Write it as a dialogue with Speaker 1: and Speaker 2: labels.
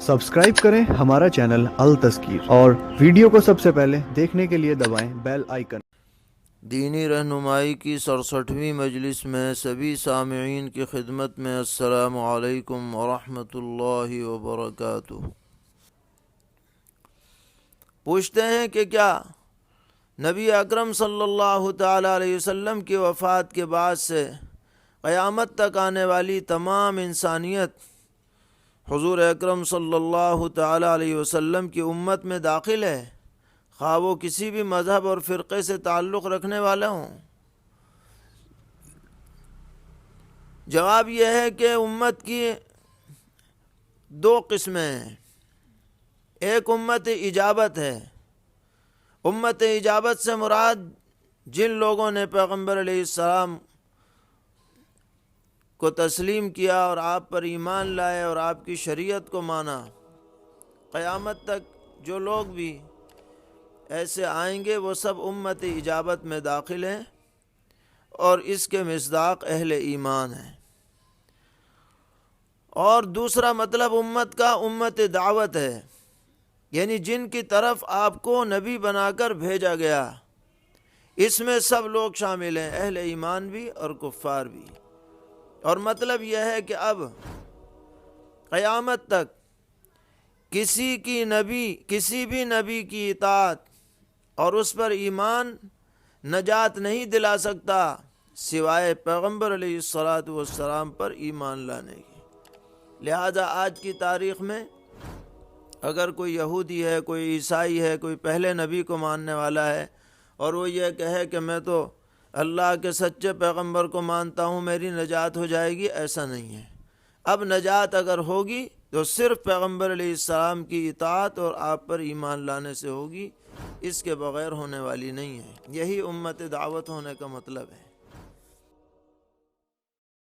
Speaker 1: Subscribe करें हमारा channel अल तज़कीर और वीडियो को सबसे पहले देखने के लिए दबाएं बेल आइकन।
Speaker 2: दीनी रहनुमाई की 67वीं मजलिस में सभी सामईन की खिदमत में अस्सलामु अलैकुम वरहमतुल्लाहि वबरकातुहू। पूछते हैं कि क्या नबी अकरम सल्लल्लाहु ताला अलैहि वसल्लम की वफ़ात के बाद से क़यामत तक आने वाली तमाम इंसानियत हुज़ूर अकरम सल्लल्लाहु ताला अलैहि वसल्लम की उम्मत में दाखिल है, ख़्वाह वो किसी भी मज़हब और फ़िरक़े से ताल्लुक़ रखने वाला हों? जवाब यह है कि उम्मत की दो किस्में हैं। एक उम्मत इजाबत है। उम्मत इजाबत से मुराद जिन लोगों ने पैगम्बर अलैहिस्सलाम को तस्लीम किया और आप पर ईमान लाए और आपकी शरीयत को माना। क़यामत तक जो लोग भी ऐसे आएंगे वो सब उम्मत इजाबत में दाखिल हैं और इसके मिस्दाक़ अहले ईमान हैं। और दूसरा मतलब उम्मत का उम्मत दावत है, यानी जिनकी तरफ आपको नबी बनाकर भेजा गया, इसमें सब लोग शामिल हैं, अहले ईमान भी और कुफ़ार भी। और मतलब यह है कि अब क़यामत तक किसी भी नबी की इताअत और उस पर ईमान नजात नहीं दिला सकता सिवाय पैगम्बर अलैहिस्सलातु वस्सलाम पर ईमान लाने की। लिहाजा आज की तारीख़ में अगर कोई यहूदी है, कोई ईसाई है, कोई पहले नबी को मानने वाला है और वो ये कहे कि मैं तो अल्लाह के सच्चे पैगंबर को मानता हूँ, मेरी नजात हो जाएगी, ऐसा नहीं है। अब नजात अगर होगी तो सिर्फ पैगंबर अलैहिस्सलाम की इताअत और आप पर ईमान लाने से होगी, इसके बग़ैर होने वाली नहीं है। यही उम्मत दावत होने का मतलब है।